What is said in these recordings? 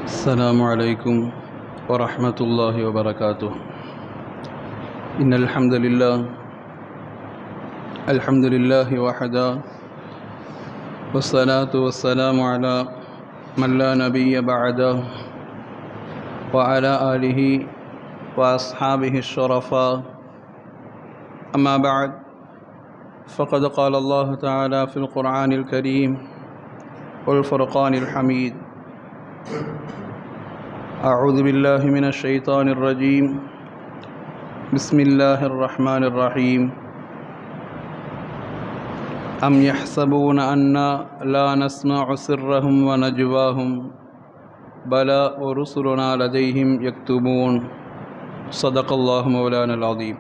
السلام عليكم ورحمة الله وبركاته. إن الحمد لله وحده، والصلاة والسلام على من لا نبي بعده، وعلى آله وأصحابه الشرفاء. أما بعد، فقد قال الله تعالى في القرآن الكريم والفرقان الحميد: أعوذ بالله من الشيطان الرجيم، بسم الله الرحمن الرحيم. أم يحسبون أنا لا نسمع سرهم ونجواهم بلى ورسلنا لديهم يكتبون. صدق الله مولانا العظيم.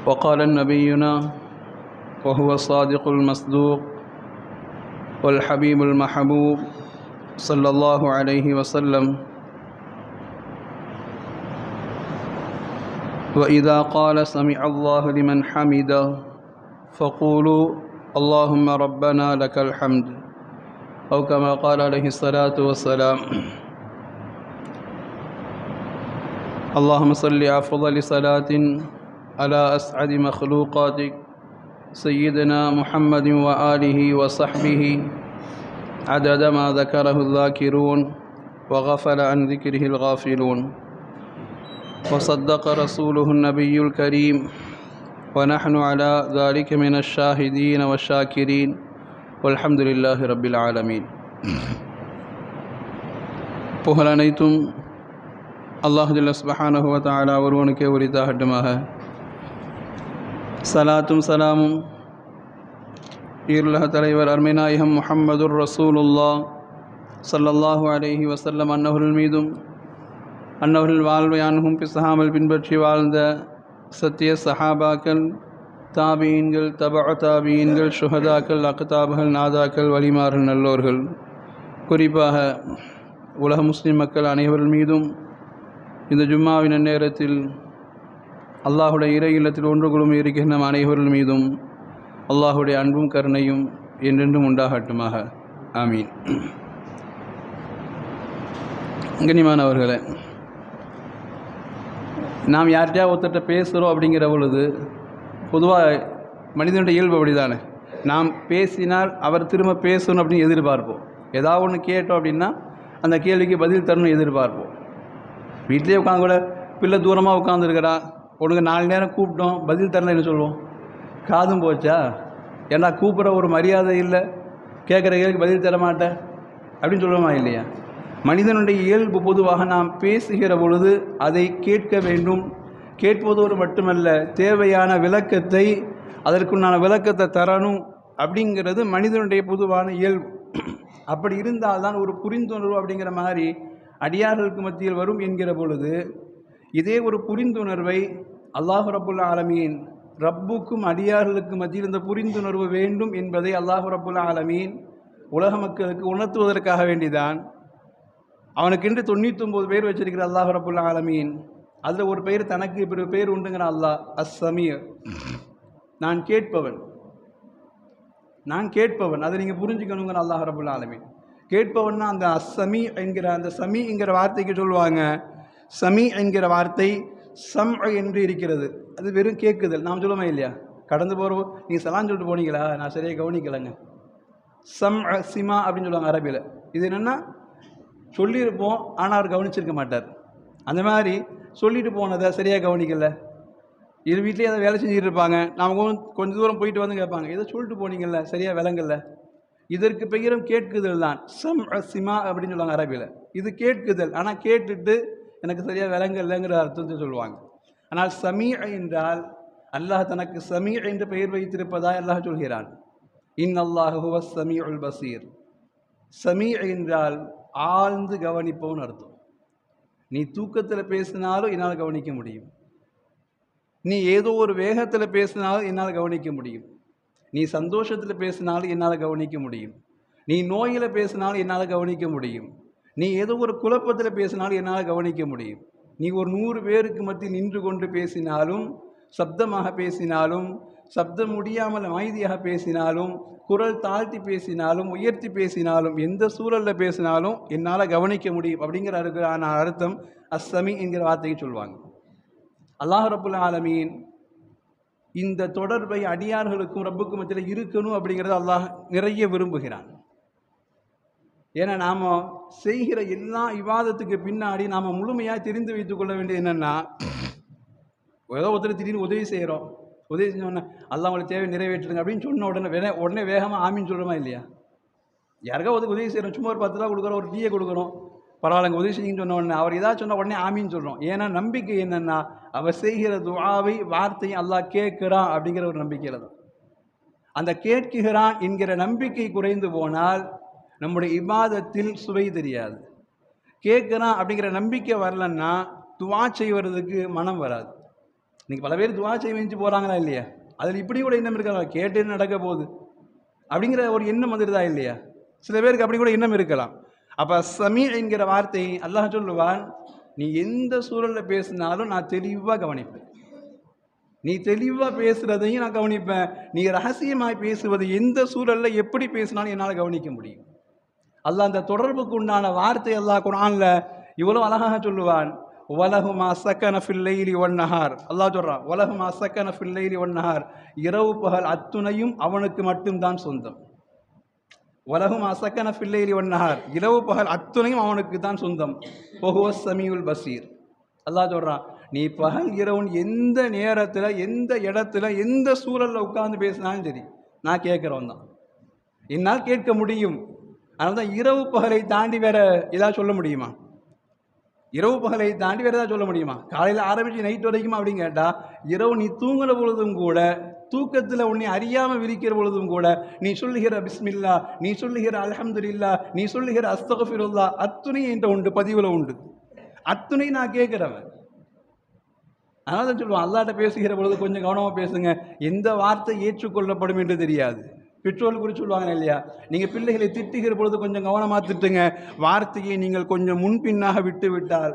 وقال نبينا وهو الصادق المصدوق والحبيب المحبوب صلى الله عليه وسلم: وإذا قال سمع الله لمن حمده فقولوا اللهم ربنا لك الحمد، أو كما قال عليه الصلاة والسلام. اللهم صل أفضل صلاة على أسعد مخلوقاتك سيدنا محمد وآله وصحبه عدد ما ذكره الذاكرون وغفل عن ذكره الغافلون، وصدق رسوله النبي الكريم، ونحن على ذلك من الشاهدين والشاكرين، والحمد لله رب العالمين. புகழ் அனைத்தும் அல்லாஹ் ஜல்ல சுப்ஹானஹு வ தஆலா ஒருவனுக்கே உரித்தாகட்டுமாக. சலாத்தும் சலாமும் ஈருலக தலைவர் அருமைநாயகம் முஹம்மதுர் ரசூலுல்லாஹ் ஸல்லல்லாஹு அலைஹி வஸல்லம் அன்னவர்கள் மீதும், அன்னவர்கள் வாழ்வை அணுகும் பிசகாமல் பின்பற்றி வாழ்ந்த சத்திய சஹாபாக்கள், தாபீன்கள், தபஅ தாபீன்கள், ஷுஹதாக்கள், அக்தாபுகள், நாதாக்கள், வலிமார்கள், நல்லோர்கள், குறிப்பாக உலக முஸ்லிம் மக்கள் அனைவர்கள் மீதும் இந்த ஜும்மாவின் நேரத்தில் அல்லாஹுடைய இறை இல்லத்தில் ஒன்று குழுமி இருக்கின்ற அனைவர்கள் மீதும் அல்லாஹுடைய அன்பும் கருணையும் என்றென்றும் உண்டாகட்டுமாக. ஆமீன். கண்ணியமானவர்களே, நாம் யார்கிட்டயா ஒருத்தர்கிட்ட பேசுகிறோம் அப்படிங்கிற பொழுது பொதுவாக மனிதனுடைய இயல்பு அப்படி தானே. நாம் பேசினால் அவர் திரும்ப பேசணும் அப்படின்னு எதிர்பார்ப்போம். ஏதாவது ஒன்று கேட்டோம் அப்படின்னா அந்த கேள்விக்கு பதில் தரணும் எதிர்பார்ப்போம். வீட்டிலே உட்காந்து கூட பிள்ளை தூரமாக உட்காந்துருக்கிறா, உனக்கு 4 நேரம் கூப்பிட்டோம், பதில் தரணும் என்ன சொல்லுவோம்? காதும் போச்சா, ஏன்னா கூப்பிட்ற ஒரு மரியாதை இல்லை, கேட்குற கேள்விக்கு பதில் தர மாட்டேன் அப்படின்னு சொல்லுவோமா இல்லையா? மனிதனுடைய இயல்பு பொதுவாக நாம் பேசுகிற பொழுது அதை கேட்க வேண்டும். கேட்பதோடு மட்டுமல்ல, தேவையான விளக்கத்தை, அதற்குண்டான விளக்கத்தை தரணும் அப்படிங்கிறது மனிதனுடைய பொதுவான இயல்பு. அப்படி இருந்தால்தான் ஒரு புரிந்துணர்வு அப்படிங்கிற மாதிரி அடியார்களுக்கு மத்தியில் வரும் என்கிற பொழுது, இதே ஒரு புரிந்துணர்வை அல்லாஹ் ரப்புல் ஆலமீன் ரப்புக்கும் அடியார்களுக்கு மத்தியில் இந்த புரிந்துணர்வு வேண்டும் என்பதை அல்லாஹ் ரப்புல் ஆலமீன் உலக மக்களுக்கு உணர்த்துவதற்காக வேண்டிதான் அவனுக்கென்று 99 பேர் வச்சிருக்கிற அல்லாஹ் ரப்புல் ஆலமீன். அதில் ஒரு பெயர் தனக்கு இப்படி பேர் உண்டுங்கிற அல்லாஹ் அஸ்-சமீர், நான் கேட்பவன், நான் கேட்பவன். அதை நீங்கள் புரிஞ்சுக்கணுங்கிற அல்லாஹ் ரப்புல் ஆலமீன். கேட்பவன்னா அந்த அஸ்-சமீ என்கிற அந்த சமீ என்கிற வார்த்தைக்கு சொல்லுவாங்க. சமீ என்கிற வார்த்தை சம் என்று இருக்கிறது. அது வெறும் கேட்குதல். நாம் சொல்லுவோமா இல்லையா? கடந்து போகிறப்போ நீங்கள் சலான் சொல்லிட்டு போனீங்களா, நான் சரியாக கவனிக்கலைங்க, சம் சிமா அப்படின்னு சொல்லுவாங்க அரபியில். இது என்னென்னா சொல்லியிருப்போம் ஆனால் அவர் கவனிச்சிருக்க மாட்டார். அந்த மாதிரி சொல்லிட்டு போனதை சரியாக கவனிக்கலை. இது வீட்லேயே அதை வேலை செஞ்சுட்டு இருப்பாங்க. நாம் கொஞ்சம் தூரம் போயிட்டு வந்து கேட்பாங்க, ஏதோ சொல்லிட்டு போனீங்கல்ல, சரியாக விளங்கல்ல. இதற்கு பெயரும் கேட்குதல் தான். சம் சிமா அப்படின்னு சொல்லுவாங்க அரபியில். இது கேட்குதல், ஆனால் கேட்டுட்டு எனக்கு சரியாக விளங்கலைங்கிற அர்த்தத்தை சொல்லுவாங்க. ஆனால் சமீ என்றால் அல்லாஹ் தனக்கு சமீ என்று பெயர் வைத்திருப்பதா அல்லாஹ் சொல்கிறான். இன்னல்லாஹு ஹுவஸ் ஸமீஉல் பஸீர். சமீ என்றால் ஆழ்ந்து கவனிப்பவன் அர்த்தம். நீ தூக்கத்தில் பேசினாலும் என்னால் கவனிக்க முடியும், நீ ஏதோ ஒரு வேகத்தில் பேசினாலும் என்னால் கவனிக்க முடியும், நீ சந்தோஷத்தில் பேசினாலும் என்னால் கவனிக்க முடியும், நீ நோயில் பேசினாலும் என்னால் கவனிக்க முடியும், நீ ஏதோ ஒரு குழப்பத்தில் பேசினாலும் என்னால் கவனிக்க முடியும். நீ ஒரு 100 பேருக்கு மத்தியில் நின்று கொண்டு பேசினாலும், சப்தமாக பேசினாலும், சப்தம் முடியாமல் அமைதியாக பேசினாலும், குரல் தாழ்த்தி பேசினாலும், உயர்த்தி பேசினாலும், எந்த சூழலில் பேசினாலும் என்னால் கவனிக்க முடியும் அப்படிங்கிற அதுக்கான அர்த்தம் அஸ்ஸமி என்கிற வார்த்தையை சொல்லுவாங்க. அல்லாஹ் ரப்புல் ஆலமீன் இந்த தொடர்பை அடியார்களுக்கும் ரப்புக்கும் மத்தியில் இருக்கணும் அப்படிங்கிறத அல்லாஹ் நிறைய விரும்புகிறான். ஏன்னா நாம் செய்கிற எல்லா இபாதத்துக்கு பின்னாடி நாம் முழுமையாக தெரிந்து வைத்துக் கொள்ள வேண்டியது என்னென்னா, ஏதோ ஒருத்தர் திடீர்னு உதவி செய்கிறோம், உதவி செஞ்சோடனே அல்லாஹ் உங்களுக்கு தேவை நிறைவேற்றுங்க அப்படின்னு சொன்ன உடனே வேகமாக ஆமின்னு சொல்கிறோமா இல்லையா? யாருக்கா உதவி செய்கிறோம், சும்மா ஒரு 10 ரூபா கொடுக்குறோம், ஒரு டீயை கொடுக்குறோம், பரவாயில்ல உதவி செய்யுன்னு சொன்ன உடனே அவர் ஏதாவது சொன்ன உடனே ஆமின்னு சொல்கிறோம். ஏன்னா நம்பிக்கை என்னென்னா, அவர் செய்கிற துஆவை வார்த்தையை அல்லாஹ் கேட்குறான் அப்படிங்கிற ஒரு நம்பிக்கையில் தான். அந்த கேட்கிறான் என்கிற நம்பிக்கை குறைந்து போனால் நம்முடைய இபாதத்தில் சுவை தெரியாது. கேட்குறான் அப்படிங்கிற நம்பிக்கை வரலன்னா துவா செய்வதுக்கு மனம் வராது. இன்னைக்கு பல பேர் துவா செய்ய வேண்டி போகிறாங்களா இல்லையா? அதில் இப்படி கூட எண்ணம் இருக்கலாம், கேட்டு நடக்க போகுது அப்படிங்கிற ஒரு எண்ணம் வந்துடுதா இல்லையா? சில பேருக்கு அப்படி கூட எண்ணம் இருக்கலாம். அப்போ சமீ என்கிற வார்த்தை அல்லாஹ் சொல்லுவான், நீ எந்த சூழலில் பேசினாலும் நான் தெளிவாக கவனிப்பேன். நீ தெளிவாக பேசுகிறதையும் நான் கவனிப்பேன். நீ ரகசியமாக பேசுவது எந்த சூழலில் எப்படி பேசினாலும் என்னால் கவனிக்க முடியும். அல்லாஹ் அந்த தொடர்புக்கு உண்டான வார்த்தை அல்லாஹ் குர்ஆன்ல இவ்வளோ அழகாக சொல்லுவான். வலஹுமா சக்கன ஃபில் லைலி வன் நஹார். அல்லாஹ் சொல்றான், வலஹுமா சக்கன ஃபில் லைலி வன் நஹார், இரவு பகல் அத்துணையும் அவனுக்கு மட்டும்தான் சொந்தம். வலஹுமா சக்கன ஃபில் லைலி வன் நஹார், இரவு பகல் அத்துணையும் அவனுக்கு தான் சொந்தம். வஹுவஸ் ஸமீஉல் பஸீர். அல்லாஹ் சொல்றான், நீ பகல் இரவு எந்த நேரத்தில், எந்த இடத்துல, எந்த சூழலில் உட்கார்ந்து பேசினாலும் சரி, நான் கேட்குறவன் தான், என்னால் கேட்க முடியும். அதனால தான் இரவு பகலை தாண்டி வேற ஏதாவது சொல்ல முடியுமா? இரவு பகலை தாண்டி வேற ஏதாவது சொல்ல முடியுமா? காலையில் ஆரம்பித்து நைட் வரைக்குமா அப்படின்னு கேட்டால், இரவு நீ தூங்குற பொழுதும் கூட, தூக்கத்தில் உன்னை அறியாமல் விரிக்கிற பொழுதும் கூட நீ சொல்லுகிற பிஸ்மில்லா, நீ சொல்லுகிற அல்ஹம்துலில்லா, நீ சொல்லுகிற அஸ்தக்ஃபிருல்லா, அத்துணை என்ற உண்டு, பதிவில் உண்டு. அத்துணை நான் கேட்குறவன். அதனால தான் சொல்லுவான், அல்லாட்ட பேசுகிற பொழுது கொஞ்சம் கவனமாக பேசுங்க, எந்த வார்த்தை ஏற்றுக்கொள்ளப்படும் என்று தெரியாது. பெற்றோர்கள் குறித்து சொல்லுவாங்க இல்லையா, நீங்கள் பிள்ளைகளை திட்டுகிற பொழுது கொஞ்சம் கவனமாக திட்டுங்க, வார்த்தையை நீங்கள் கொஞ்சம் முன்பின்னாக விட்டு விட்டால்,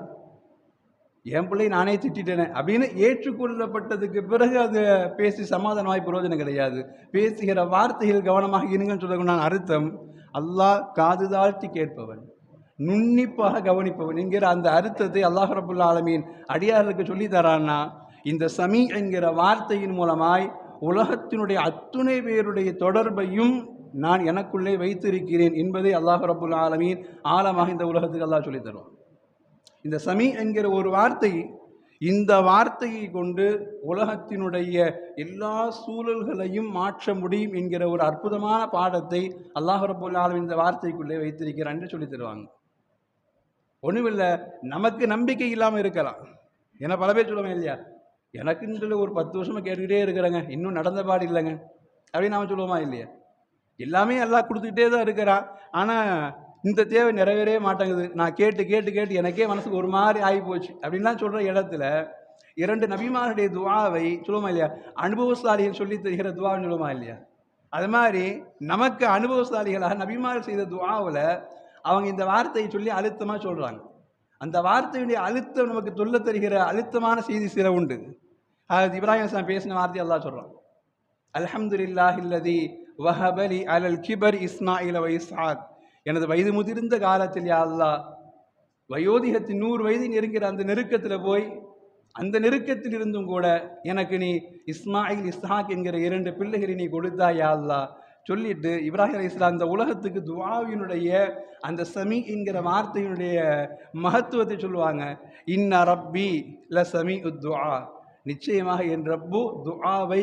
என் பிள்ளை நானே திட்டேனே அப்படின்னு ஏற்றுக்கொள்ளப்பட்டதுக்கு பிறகு அதை பேசி சமாதானமாய் பிரயோஜனம் கிடையாது. பேசுகிற வார்த்தைகள் கவனமாக இருங்கன்னு சொல்லக்கூடிய அர்த்தம், அல்லாஹ் காது தாழ்த்தி கேட்பவன், நுண்ணிப்பாக கவனிப்பவன் என்கிற அந்த அர்த்தத்தை அல்லாஹ் ரப்புல் ஆலமீன் அடியார்களுக்கு சொல்லி தரான்னா, இந்த சமீ என்கிற வார்த்தையின் மூலமாய் உலகத்தினுடைய அத்துணை பேருடைய தொடர்பையும் நான் எனக்குள்ளே வைத்திருக்கிறேன் என்பதை அல்லாஹ் ரப்புல் ஆலமீன் ஆழமாக இந்த உலகத்துக்கு அல்லாஹ் சொல்லி தருவான். இந்த சமீ என்கிற ஒரு வார்த்தை, இந்த வார்த்தையை கொண்டு உலகத்தினுடைய எல்லா சூழல்களையும் மாற்ற முடியும் என்கிற ஒரு அற்புதமான பாடத்தை அல்லாஹ் ரப்புல் ஆலமீன் இந்த வார்த்தைக்குள்ளே வைத்திருக்கிறான் என்று சொல்லி தருவாங்க. ஒன்றுமில்லை, நமக்கு நம்பிக்கை இல்லாமல் இருக்கலாம். ஏன்னா பல பேர் சொல்லுவாங்க இல்லையா, எனக்குன்ற ஒரு 10 வருஷமாக கேட்டுக்கிட்டே இருக்கிறேங்க, இன்னும் நடந்த பாடு இல்லைங்க அப்படின்னு நாம சொல்லுவோமா இல்லையா? எல்லாமே எல்லாம் கொடுத்துக்கிட்டே தான் இருக்கிறான், ஆனால் இந்த தேவை நிறைவேறவே மாட்டேங்குது, நான் கேட்டு கேட்டு கேட்டு எனக்கே மனசுக்கு ஒரு மாதிரி ஆகி போச்சு அப்படின்லாம் சொல்கிற இடத்துல 2 நபிமாருடைய துஆவை சொல்லுவோமா இல்லையா? அனுபவசாலிகள் சொல்லி தருகிற துஆன்னு சொல்லுவோமா இல்லையா? அது மாதிரி நமக்கு அனுபவசாலிகளாக நபிமார் செய்த துஆவில் அவங்க இந்த வார்த்தையை சொல்லி அழுத்தமாக சொல்கிறாங்க. அந்த வார்த்தையுடைய அழுத்தம் நமக்கு சொல்ல தருகிற அழுத்தமான செய்தி சில உண்டு. அது இப்ராஹிம் அலைஹிஸ்ஸலாம் பேசின வார்த்தை அல்லாஹ் சொல்கிறான், அல்ஹம்துலில்லாஹில்லதி வஹபலி அலல் கிபர் இஸ்மாயில வ இஸ்ஹாக். எனது வயது முதிர்ந்த காலத்தில் யா அல்லாஹ், வயோதிகத்தின் 100 வயது நெருங்கிற அந்த நெருக்கத்தில் போய், அந்த நெருக்கத்தில் இருந்தும் கூட எனக்கு நீ இஸ்மாயில் இஸ்ஹாக் என்கிற 2 பிள்ளைகளை நீ கொடுத்தா யா அல்லாஹ் சொல்லிட்டு இப்ராஹிம் அலைஹிஸ்ஸலாம் அந்த உலகத்துக்கு துஆவினுடைய அந்த சமீ என்கிற வார்த்தையினுடைய மகத்துவத்தை சொல்லுவாங்க. இன்ன ரப்பி ல சமீஉ துஆ, நிச்சயமாக என் ரப்பு துஆவை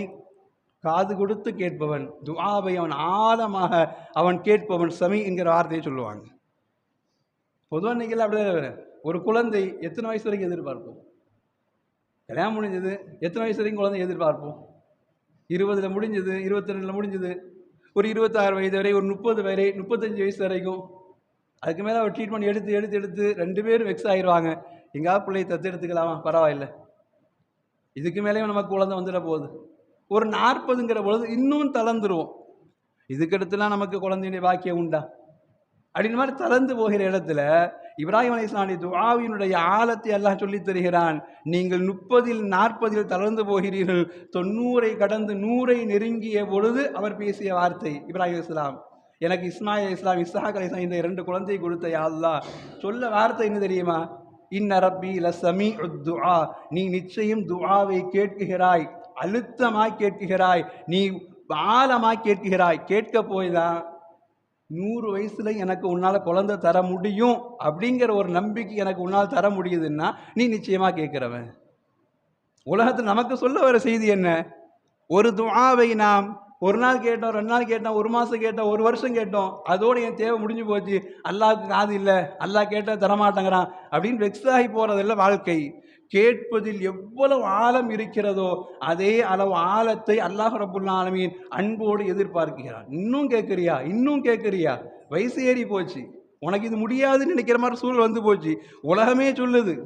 காது கொடுத்து கேட்பவன், துஆவை அவன் ஆழமாக அவன் கேட்பவன், சமீ என்கிற வார்த்தையை சொல்லுவாங்க. பொதுவாக இன்னைக்கு அப்படி ஒரு குழந்தை எத்தனை வயசு வரைக்கும் எதிர்பார்ப்போம்? கல்யாணம் முடிஞ்சது எத்தனை வயசு வரைக்கும் குழந்தை எதிர்பார்ப்போம்? 20ல் முடிஞ்சது, 22ல் முடிஞ்சது, ஒரு 26 வயது வரை, ஒரு 30 வரை, 35 வயசு வரைக்கும். அதுக்கு மேலே ஒரு ட்ரீட்மெண்ட் எடுத்து எடுத்து எடுத்து 2 பேரும் வெக்ஸ் ஆகிடுவாங்க. எங்கேயாவது பிள்ளையை தத்து எடுத்துக்கலாமா, பரவாயில்லை, இதுக்கு மேலேயும் நமக்கு குழந்தை வந்துட போகுது. ஒரு 40ங்கிற பொழுது இன்னும் தளர்ந்துருவோம், இதுக்கடுத்துலாம் நமக்கு குழந்தையுடைய பாக்கியம் உண்டா அப்படின்னு மாதிரி தளர்ந்து போகிற இடத்துல இப்ராஹிம் அலைஹிஸ்ஸலாமுடைய துஆவினுடைய ஆழத்தை அல்லாஹ் சொல்லித் தருகிறான். நீங்கள் 30 40 தளர்ந்து போகிறீர்கள், 90 கடந்து 100 நெருங்கிய பொழுது அவர் பேசிய வார்த்தை இப்ராஹிம் அலைஹிஸ்ஸலாம், எனக்கு இஸ்மாயில் அலைஹிஸ்ஸலாம் இஸ்ஹாக் அலைஹிஸ்ஸலாம் இந்த 2 குழந்தை கொடுத்த யா அல்லாஹ். சொல்ல வார்த்தை என்ன தெரியுமா? இன்ன ரப்பி லஸமீஉத் துஆ, நீ நிச்சயம் துஆவை கேட்கிறாய், அழுத்தமாய் கேட்கிறாய், நீ ஆழமாய் கேட்கிறாய். கேட்க போய்தான் 100 வயசுல எனக்கு உன்னால் குழந்தை தர முடியும் அப்படிங்கிற ஒரு நம்பிக்கை எனக்கு உன்னால் தர முடியுதுன்னா நீ நிச்சயமா கேட்கிறவன். உலகத்தில் நமக்கு சொல்ல வர செய்தி என்ன? ஒரு துஆவை நாம் ஒரு நாள் கேட்டோம், 2 நாள் கேட்டோம், 1 மாதம் கேட்டோம், 1 வருஷம் கேட்டோம், அதோடு என் தேவை முடிஞ்சு போச்சு, அல்லாஹ்வுக்கு காது இல்லை, அல்லாஹ் கேட்டால் தரமாட்டேங்கிறான் அப்படின்னு வெக்ஸ் ஆகி போகிறதில்ல வாழ்க்கை. கேட்பதில் எவ்வளவு ஆழம் இருக்கிறதோ அதே அளவு ஆழத்தை அல்லாஹ் ரப்புல் ஆலமீன் அன்போடு எதிர்பார்க்கிறான். இன்னும் கேட்குறியா, இன்னும் கேட்குறியா, வயசு ஏறி போச்சு, உனக்கு இது முடியாதுன்னு நினைக்கிற மாதிரி சூழல் வந்து போச்சு, உலகமே சொல்லுது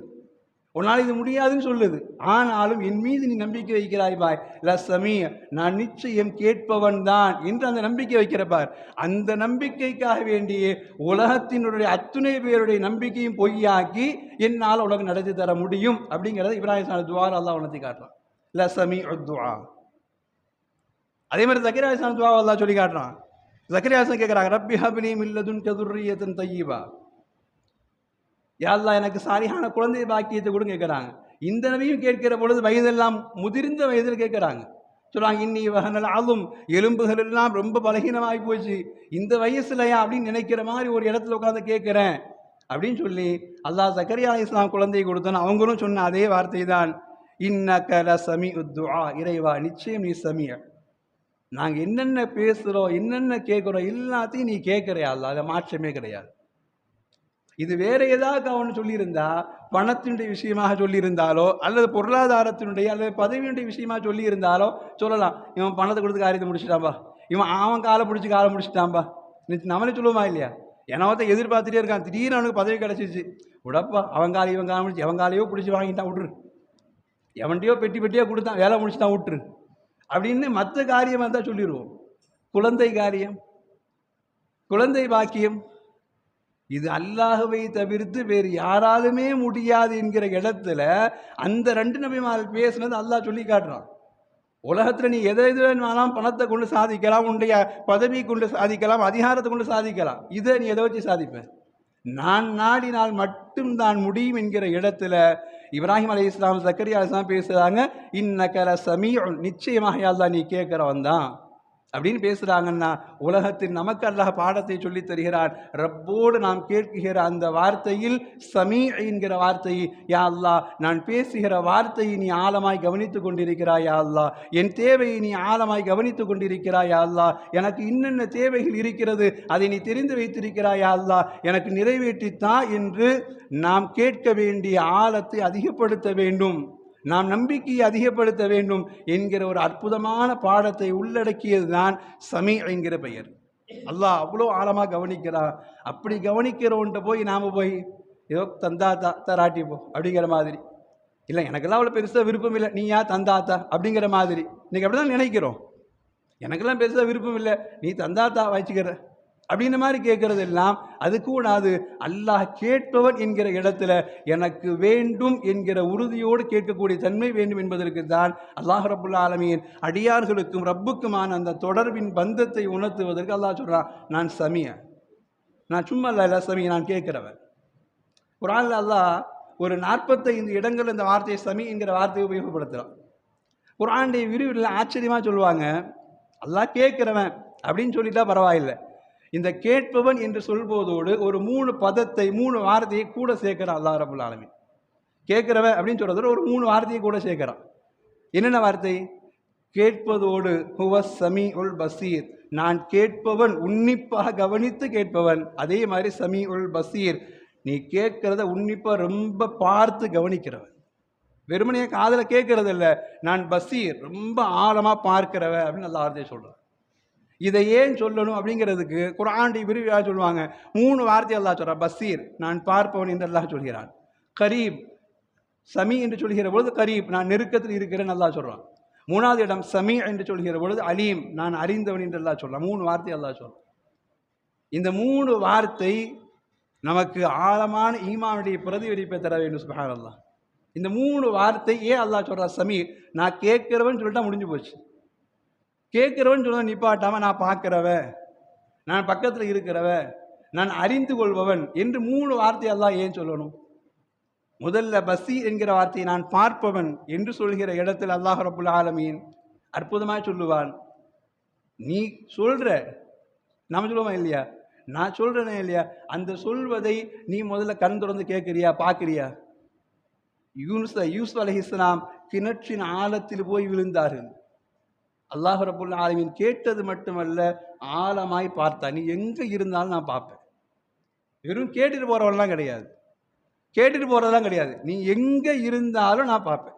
உன்னால் இது முடியாதுன்னு சொல்லுது, ஆனாலும் என் மீது நீ நம்பிக்கை வைக்கிறாய் பாய் லஸமீ, நான் நிச்சயம் கேட்பவன் தான் என்று அந்த நம்பிக்கை வைக்கிறப்பார். அந்த நம்பிக்கைக்காக வேண்டிய உலகத்தினுடைய அத்துணை பேருடைய நம்பிக்கையும் பொய்யாக்கி என்னால் உனக்கு நடத்தி தர முடியும் அப்படிங்கிறத இப்ராஹிம் அலைஹிஸ்ஸலாம் துஆ அல்லாஹ் உணர்த்தி காட்டுறான். லஸமீஉத் துஆ. அதே மாதிரி ஜக்கரியா அலைஹிஸ்ஸலாம் துஆ அல்லாஹ் சொல்லி காட்டுறான். ஜக்கரியா அலைஹிஸ்ஸலாம் கேட்குறாங்க, ரப்பி ஹப்லி மின் லதுன்க துர்ரியத்தன் தய்யிபா, யா அல்லாஹ் எனக்கு சாலிஹான குழந்தை பாக்கியத்தை கூட கேட்குறாங்க. இந்த நபியும் கேட்கிற பொழுது வயதெல்லாம் முதிர்ந்த வயதில் கேட்குறாங்க. சொல்லுவாங்க, இன்னி வஹனல் அஸும், எலும்புகள் எல்லாம் ரொம்ப பலகீனமாகி போச்சு, இந்த வயசுலையா அப்படின்னு நினைக்கிற மாதிரி ஒரு இடத்துல உட்காந்து கேட்குறேன் அப்படின்னு சொல்லி அல்லாஹ் ஜக்கரியா அலைஹிஸ்ஸலாம் குழந்தையை கொடுத்தோன்னு அவங்களும் சொன்ன அதே வார்த்தை தான், இன்னக லஸமீஉத் துஆ, இறைவா நிச்சயம் நீ சமீஅ, நாங்கள் என்னென்ன பேசுகிறோம் என்னென்ன கேட்குறோம் எல்லாத்தையும் நீ கேட்குறியா அல்லாஹ், அதை மாற்றமே கிடையாது. இது வேற ஏதாவது அவனு சொல்லியிருந்தா, பணத்தினுடைய விஷயமாக சொல்லியிருந்தாலோ அல்லது பொருளாதாரத்தினுடைய அல்லது பதவியினுடைய விஷயமாக சொல்லியிருந்தாலோ சொல்லலாம், இவன் பணத்தை கொடுத்து காரியத்தை முடிச்சுட்டான்பா, இவன் அவன் காலை பிடிச்சி காலை முடிச்சுட்டான்பா, நம்மளே சொல்லுவோமா இல்லையா? ஏன்னாவத்தை எதிர்பார்த்துட்டே இருக்கான், திடீர்னு அவனுக்கு பதவி கிடச்சிச்சு, விடப்பா அவன் காலை இவன் காலை முடிச்சு, எவன் காலையோ பிடிச்சி வாங்கிட்டான் விட்டுரு, எவன்டையோ பெட்டி பெட்டியாக கொடுத்தான் வேலை முடிச்சுட்டான் விட்டுரு அப்படின்னு மற்ற காரியமாக தான் சொல்லிடுவோம். குழந்தை காரியம், குழந்தை பாக்கியம், இது அல்லாஹ்வை தவிர்த்து வேறு யாராலுமே முடியாது என்கிற இடத்துல அந்த 2 நபிமார்கள் பேசுனது அல்லாஹ் சொல்லி காட்டுறான். உலகத்தில் நீ எதை எது வேணுமானாலும் பணத்தை கொண்டு சாதிக்கலாம், உன்னுடைய பதவி கொண்டு சாதிக்கலாம், அதிகாரத்தை கொண்டு சாதிக்கலாம், இதை நீ எதை வச்சு சாதிப்பேன்? நான் நாடினால் மட்டும்தான் முடியும் என்கிற இடத்துல இப்ராஹிம் அலைஹிஸ்ஸலாம் ஜக்கரியா அலைஹிஸ்ஸலாம் பேசுகிறாங்க, இன்னக லஸமீஉன், நிச்சயமாக அல்லாஹ் நீ கேட்குறவன் தான் அப்படின்னு பேசுகிறாங்கன்னா உலகத்தில் நமக்கு அல்லாஹ் பாடத்தை சொல்லி தருகிறான். ரப்போடு நாம் கேட்கிற அந்த வார்த்தையில் சமீ என்கிற வார்த்தையை, யா அல்லாஹ் நான் பேசுகிற வார்த்தையை நீ ஆழமாய் கவனித்து கொண்டிருக்கிறாய் யா அல்லாஹ், என் தேவையை நீ ஆழமாய் கவனித்து கொண்டிருக்கிறாய் யா அல்லாஹ், எனக்கு இன்னென்ன தேவைகள் இருக்கிறது அதை நீ தெரிந்து வைத்திருக்கிறாய் யா அல்லாஹ், எனக்கு நிறைவேற்றித்தா என்று நாம் கேட்க வேண்டிய ஆழத்தை அதிகப்படுத்த வேண்டும், நாம் நம்பிக்கையை அதிகப்படுத்த வேண்டும் என்கிற ஒரு அற்புதமான பாடத்தை உள்ளடக்கியது தான் சமீ என்கிற பெயர். அல்லாஹ் அவ்வளோ ஆழமாக கவனிக்கிறான். அப்படி கவனிக்கிறோன்ட்டு போய் நாம் போய் ஏதோ தந்தாத்தா தராட்டி போ அப்படிங்கிற மாதிரி, இல்லை எனக்கெல்லாம் அவ்வளோ பெருசாக விருப்பம் இல்லை, நீ யா தந்தாத்தா அப்படிங்கிற மாதிரி இன்றைக்கி அப்படி தான் நினைக்கிறோம். எனக்கெல்லாம் பெருசாக விருப்பம் இல்லை, நீ தந்தாத்தா வச்சுக்கிற அப்படின்ற மாதிரி கேட்கறது எல்லாம் அது கூடாது. அல்லாஹ் கேட்பவன் என்கிற இடத்துல எனக்கு வேண்டும் என்கிற உறுதியோடு கேட்கக்கூடிய தன்மை வேண்டும் என்பதற்கு தான் அல்லாஹ் ரப்புல் ஆலமீன் அடியார்களுக்கும் ரப்புக்குமான அந்த தொடர்பின் பந்தத்தை உணர்த்துவதற்கு அல்லாஹ் சொல்கிறான், நான் சமீஅ, நான் சும்மா இல்லை சமீஅ, நான் கேட்கிறவன். குர்ஆன்ல அல்லாஹ் ஒரு 45 இடங்கள் இந்த வார்த்தையை சமீ என்கிற வார்த்தையை உபயோகப்படுத்துகிறான். குர்ஆனுடைய விரிவுரையில் ஆச்சரியமாக சொல்லுவாங்க, அல்லாஹ் கேட்கிறவன் அப்படின்னு சொல்லிட்டா பரவாயில்லை, இந்த கேட்பவன் என்று சொல்வதோடு ஒரு 3 பதத்தை 3 வார்த்தையை கூட சேர்க்கிறான் அல்லாஹ் ரப்புல் ஆலமீன். கேட்கிறவன் அப்படின்னு சொல்றதோடு ஒரு 3 வார்த்தையை கூட சேர்க்கிறான். என்னென்ன வார்த்தை? கேட்பதோடு ஹுவ சமீஉல் பசீர், நான் கேட்பவன், உன்னிப்பாக கவனித்து கேட்பவன். அதே மாதிரி சமீஉல் பசீர், நீ கேட்கிறத உன்னிப்பாக ரொம்ப பார்த்து கவனிக்கிறவன். வெறுமனையே காதில் கேட்கறது இல்லை, நான் பசீர், ரொம்ப ஆழமாக பார்க்கிறவன் அப்படின்னு நல்லா வார்த்தையை சொல்கிறான். இதை ஏன் சொல்லணும் அப்படிங்கிறதுக்கு குர்ஆனுடைய விரிவாக சொல்லுவாங்க. 3 வார்த்தை அல்லாஹ் சொல்கிறான். பசீர், நான் பார்ப்பவன் என்று அல்லாஹ் சொல்கிறான். கரீப், சமீ என்று சொல்கிற பொழுது கரீப், நான் நெருக்கத்தில் இருக்கிறேன் அல்லாஹ் சொல்கிறான். 3வது இடம் சமீ என்று சொல்கிற பொழுது அலீம், நான் அறிந்தவன் என்று அல்லாஹ் சொல்கிறான். 3 வார்த்தை அல்லாஹ் சொல்கிறான். இந்த 3 வார்த்தை நமக்கு ஆழமான ஈமானுடைய பிரதிபலிப்பை தர வேண்டும். சுப்ஹானல்லாஹ். இந்த 3 வார்த்தை ஏன் அல்லாஹ் சொல்றா? சமீர், நான் கேட்கிறவன் சொல்லிட்டா முடிஞ்சு போச்சு. கேட்கிறவன் சொல்ல நிப்பாட்டாம நான் பார்க்கிறவன், நான் பக்கத்தில் இருக்கிறவன், நான் அறிந்து கொள்பவன் என்று 3 வார்த்தை அல்லாஹ் ஏன் சொல்லணும்? முதல்ல பசீர் என்கிற வார்த்தையை நான் பார்ப்பவன் என்று சொல்கிற இடத்தில் அல்லாஹ் ரப்புல் ஆலமீன் அற்புதமாக சொல்லுவான். நீ சொல்ற, நாம சொல்லுவோமா இல்லையா? நான் சொல்றேனே இல்லையா? அந்த சொல்வதை நீ முதல்ல கண் திறந்து கேட்கிறியா, பார்க்கிறியா? யூசுப் அலைஹிஸ்ஸலாம் கிணற்றின் ஆழத்தில் போய் விழுந்தார்கள். அல்லாஹ் ரப்புல் ஆலமீன் கேட்டது மட்டுமல்ல, ஆழமாய் பார்த்தா. நீ எங்க இருந்தாலும் நான் பார்ப்பேன். வெறும் கேட்டுட்டு போறவெல்லாம் கிடையாது, கேட்டுட்டு போறதெல்லாம் கிடையாது. நீ எங்க இருந்தாலும் நான் பார்ப்பேன்.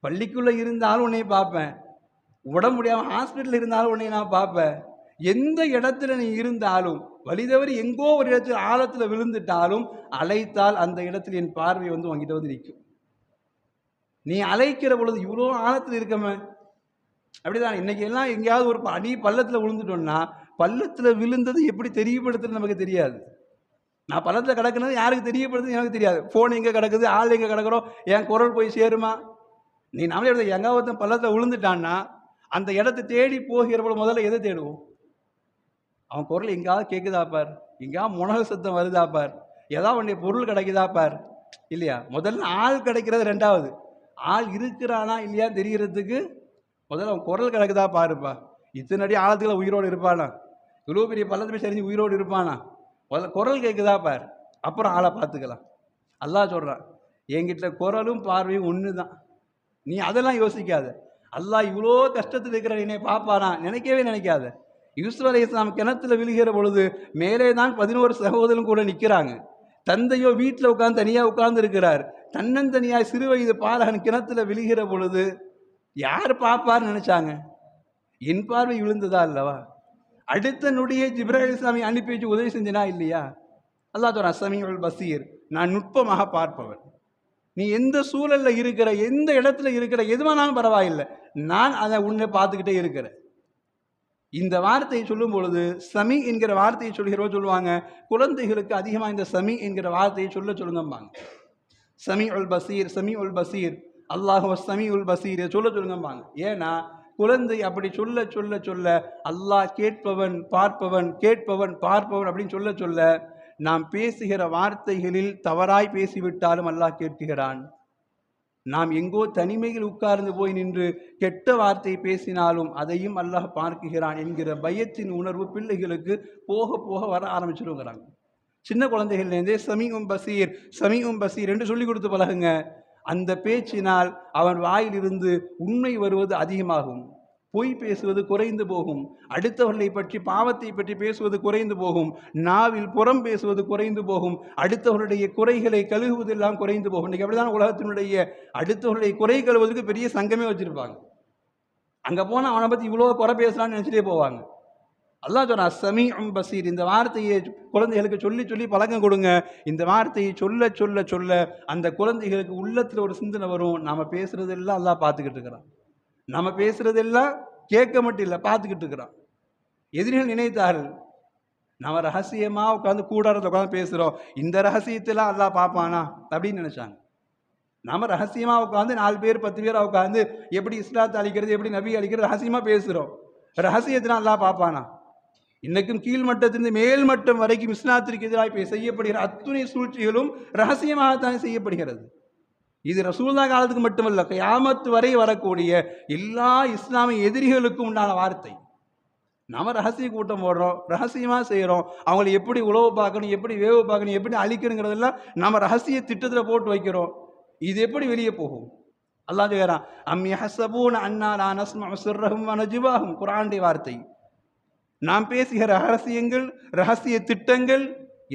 பள்ளிக்குள்ள இருந்தாலும் உன்னை பார்ப்பேன், உடம்பு முடியாமல் ஹாஸ்பிட்டல் இருந்தாலும் உன்னை நான் பார்ப்பேன். எந்த இடத்துல நீ இருந்தாலும், வழிதவறி எங்கோ ஒரு இடத்துல ஆழத்தில் விழுந்துட்டாலும் அழைத்தால் அந்த இடத்துல என் பார்வை வந்து உங்ககிட்ட வந்து நிற்கும். நீ அழைக்கிற பொழுது இவ்வளோ ஆழத்தில் இருக்கமே, அப்படிதான். இன்னைக்கு எல்லாம் எங்கேயாவது ஒரு அடி பள்ளத்தில் விழுந்துட்டோம்னா, பள்ளத்தில் விழுந்தது எப்படி தெரியப்படுத்துறது நமக்கு தெரியாது. நான் பள்ளத்தில் கிடக்குறது யாருக்கு தெரியப்படுத்துறது எனக்கு தெரியாது. ஃபோன் எங்கே கிடக்குது, ஆள் எங்கே கிடக்கிறோம், என் குரல் போய் சேருமா? நீ நம்மளே எடுத்த எங்கே ஒருத்தன் பள்ளத்தில் விழுந்துட்டான்னா அந்த இடத்தை தேடி போகிறப்போ முதல்ல எதை தேடுவோம்? அவன் குரல் எங்கேயாவது கேட்குதா பார், எங்கேயாவது முனக சத்தம் வருதா பார், ஏதாவது உன்னுடைய பொருள் கிடைக்குதா பார், இல்லையா? முதல்ல ஆள் கிடைக்கிறது ரெண்டாவது. ஆள் இருக்கிறானா இல்லையா தெரிகிறதுக்கு முதல்ல அவன் குரல் கிடக்குதா பாருப்பா. இத்தனை அடி ஆழத்துக்குள்ள உயிரோடு இருப்பானா? இவ்வளோ பெரிய பள்ளத்தை சரிஞ்சு உயிரோடு இருப்பானா? முதல்ல குரல் கேட்குதா பார், அப்புறம் ஆளை பார்த்துக்கலாம். அல்லாஹ் சொல்கிறான், என்கிட்ட குரலும் பார்வையும் ஒன்று தான். நீ அதெல்லாம் யோசிக்காத. அல்லாஹ் இவ்வளோ கஷ்டத்தில் இருக்கிற என்னை பார்ப்பானா நினைக்கவே நினைக்காத. யூசுப் அலைஹிஸ்ஸலாம் கிணத்துல விழுகிற பொழுது மேலே தான் 11 சகோதரரும் கூட நிற்கிறாங்க. தந்தையோ வீட்டில் உட்காந்து தனியாக உட்கார்ந்து இருக்கிறார். தன்னந்தனியாய் சிறு வயது பாலகன் கிணத்துல விழுகிற பொழுது யார் பார்ப்பார்னு நினைச்சாங்க? என் பார்வை விழுந்ததா அல்லவா? அடுத்த நொடியே ஜிப்ராயில் அலைஹிஸ்ஸலாமை அனுப்பி வச்சு உதவி செஞ்சனா இல்லையா? அல்லாஹ் சொல்றான், சமீஉல் பசீர், நான் நுட்பமாக பார்ப்பவன். நீ எந்த சூழல்ல இருக்கிற, எந்த இடத்துல இருக்கிற, எதுவானாலும் பரவாயில்லை, நான் அதை உன்னை பார்த்துக்கிட்டே இருக்கிறேன். இந்த வார்த்தையை சொல்லும் பொழுது சமி என்கிற வார்த்தையை சொல்கிறவோ சொல்லுவாங்க, குழந்தைகளுக்கு அதிகமாக இந்த சமி என்கிற வார்த்தையை சொல்லுங்கம்பாங்க. சமி உல் பசீர், சமி உல் பசீர், அல்லாஹு சமி உல் பசீர் சொல்லுங்கம்பாங்க. ஏன்னா குழந்தை அப்படி சொல்ல சொல்ல சொல்ல அல்லாஹ் கேட்பவன் பார்ப்பவன், கேட்பவன் பார்ப்பவன் அப்படின்னு சொல்ல சொல்ல நாம் பேசுகிற வார்த்தைகளில் தவறாய் பேசிவிட்டாலும் அல்லாஹ் கேட்கிறான். நாம் எங்கோ தனிமையில் உட்கார்ந்து போய் நின்று கெட்ட வார்த்தை பேசினாலும் அதையும் அல்லாஹ் பார்க்குகிறான் என்கிற பயத்தின் உணர்வு பிள்ளைகளுக்கு போக போக வர ஆரம்பிச்சிருங்கிறாங்க. சின்ன குழந்தைகள்லேருந்தே சமீஉம் பசீர், சமீஉம் பசீர் என்று சொல்லி கொடுத்து பழகுங்க. அந்த பேச்சினால் அவன் வாயிலிருந்து உண்மை வருவது அதிகமாகும், பொய் பேசுவது குறைந்து போகும், அடுத்தவர்களை பற்றி பாவத்தை பற்றி பேசுவது குறைந்து போகும், நாவில் புறம் பேசுவது குறைந்து போகும், அடுத்தவர்களுடைய குறைகளை கழுகுவதெல்லாம் குறைந்து போகும். இன்றைக்கி அப்படிதான் உலகத்தினுடைய அடுத்தவர்களுடைய குறை கழுவதற்கு பெரிய சங்கமே வச்சுருப்பாங்க. அங்கே போனால் அவனை பற்றி இவ்வளோ குறை பேசலான்னு நினச்சிட்டே போவாங்க. அல்லாஹ் சொல்றான், சமீஉம் பசீர். இந்த வார்த்தையை குழந்தைகளுக்கு சொல்லி சொல்லி பழக்கம் கொடுங்க. இந்த வார்த்தையை சொல்ல சொல்ல சொல்ல அந்த குழந்தைகளுக்கு உள்ளத்தில் ஒரு சிந்தனை வரும். நாம் பேசுறதெல்லாம் அல்லாஹ் பார்த்துக்கிட்டு இருக்கிறான், நம்ம பேசுறதெல்லாம் கேட்க மட்டும் இல்லை பார்த்துக்கிட்டு இருக்கிறான். எதிரிகள் நினைத்தார்கள், நம்ம ரகசியமாக உட்காந்து கூடாரத்தில் உட்காந்து பேசுகிறோம், இந்த ரகசியத்தெல்லாம் அல்லாஹ் பார்ப்பானா அப்படின்னு நினைச்சாங்க. நம்ம ரகசியமாக உட்காந்து 4 பேர் 10 பேராக உட்காந்து எப்படி இஸ்லாத்தை அழிக்கிறது, எப்படி நபி அழிக்கிறது ரகசியமாக பேசுகிறோம். ரகசியத்தினால் அல்லாஹ் பார்ப்பானா? இன்னைக்கும் கீழ்மட்டத்திலிருந்து மேல்மட்டம் வரைக்கும் இஸ்லாத்திற்கு எதிராக செய்யப்படுகிற அத்துணை சூழ்ச்சிகளும் ரகசியமாகத்தான் செய்யப்படுகிறது. இது ரசூலுல்லாஹ் காலத்துக்கு மட்டுமல்ல, கியாமத் வரை வரக்கூடிய எல்லா இஸ்லாமிய எதிரிகளுக்கும் உண்டான வார்த்தை. நம்ம ரகசிய கூட்டம் போடுறோம், ரகசியமாக செய்கிறோம். அவங்களை எப்படி உழவு பார்க்கணும், எப்படி வேவு பார்க்கணும், எப்படி அழிக்கணுங்கிறதெல்லாம் நம்ம ரகசிய திட்டத்தில் போட்டு வைக்கிறோம். இது எப்படி வெளியே போகும்? அல்லாஹ் சொல்கிறான், அம் யஹ்ஸபூன அன்னா லா நஸ்மஉ சிர்ரஹும் வ நஜ்வாஹும், குர்ஆனுடைய வார்த்தை. நாம் பேசுகிற ரகசியங்கள், ரகசிய திட்டங்கள்,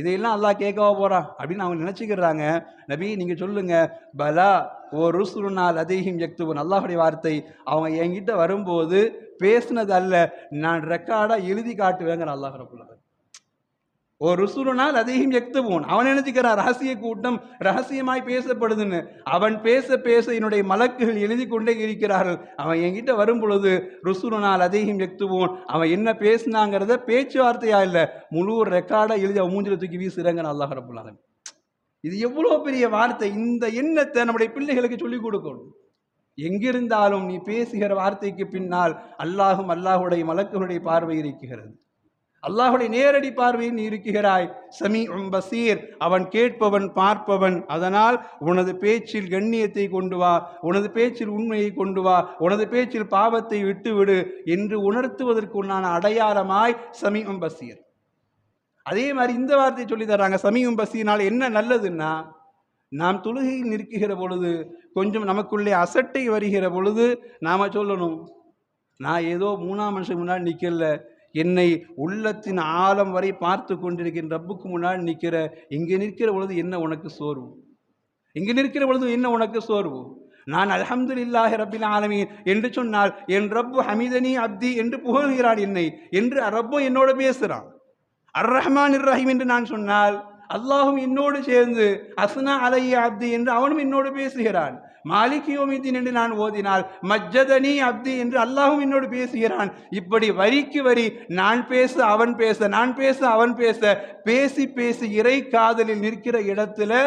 இதையெல்லாம் அல்லாஹ் கேட்கவா போகிறான் அப்படின்னு அவங்க நினச்சிக்கிறாங்க. நபி நீங்கள் சொல்லுங்க, பலா ஓ ருசுலுனா லதைஹிம் யக்துபூன். அல்லாஹுடைய வார்த்தை, அவங்க என்கிட்ட வரும்போது பேசுனது அல்ல, நான் ரெக்கார்டாக எழுதி காட்டுவேங்கிற அல்லாஹ் ரப்பல் ஆலமீன். ஒரு ருசுலுனால் அதையும் எக்துவோன். அவன் நினைச்சுக்கிறான் ரகசிய கூட்டம் ரகசியமாய் பேசப்படுதுன்னு. அவன் பேச பேச என்னுடைய மலக்குகள் எழுதி கொண்டே இருக்கிறார்கள். அவன் என்கிட்ட வரும் பொழுது ருசுலுனால் அதையும் எக்துவோன். அவன் என்ன பேசினாங்கிறத பேச்சுவார்த்தையா இல்லை, முழு ரெக்கார்டா எழுதி அவன் மூஞ்சில தூக்கி வீசுறாங்க அல்லாஹ் ரப்பல் ஆலமீன். இது எவ்வளோ பெரிய வார்த்தை! இந்த எண்ணத்தை நம்முடைய பிள்ளைகளுக்கு சொல்லிக் கொடுக்கணும். எங்கிருந்தாலும் நீ பேசுகிற வார்த்தைக்கு பின்னால் அல்லாஹும் அல்லாஹுடைய மலக்குகளுடைய பார்வை இருக்கிறது. அல்லாஹுடைய நேரடி பார்வையில் நீ இருக்கிறாய். சமீஉம் பசீர், அவன் கேட்பவன் பார்ப்பவன். அதனால் உனது பேச்சில் கண்ணியத்தை கொண்டு வா, உனது பேச்சில் உண்மையை கொண்டு வா, உனது பேச்சில் பாவத்தை விட்டுவிடு என்று உணர்த்துவதற்குண்டான அடையாளமாய் சமீஉம் பசீர். அதே மாதிரி இந்த வார்த்தையை சொல்லி தர்றாங்க. சமீஉம் பசீர்னால் என்ன நல்லதுன்னா, நாம் தொழுகையில் நிற்கிற பொழுது கொஞ்சம் நமக்குள்ளே அசட்டை வருகிற பொழுது நாம சொல்லணும், நான் ஏதோ மூணாம் மனுஷன் முன்னாடி நிற்கல, என்னை உள்ளத்தின் ஆழம் வரை பார்த்து கொண்டிருக்கின்ற ரப்புக்கு முன்னாடி நிற்கிற, இங்கே நிற்கிற பொழுது என்ன உனக்கு சோர்வு, இங்கே நிற்கிற பொழுது என்ன உனக்கு சோர்வு? நான் அல்ஹம்துலில்லாஹி ரப்பில் ஆலமீன் என்று சொன்னால் என் ரப்பு ஹமீதனி அப்தி என்று புகழ்கிறான் என்னை என்று ரப்பு என்னோட பேசுகிறான். அர் ரஹ்மான் இர் ரஹீம் என்று நான் சொன்னால் அல்லாஹும் என்னோடு சேர்ந்து அஸ்னா அலைய அப்தி என்று அவனும் என்னோடு பேசுகிறான். மாலிக் யௌமித்தீன் என்று நான் ஓதினால் மஜ்ஜதனி அப்தி என்று அல்லாஹும் என்னோடு பேசுகிறான். இப்படி வரிக்கு வரி நான் பேச அவன் பேச, நான் பேச அவன் பேச, பேசி பேசி இறை காதலில் நிற்கிற இடத்துல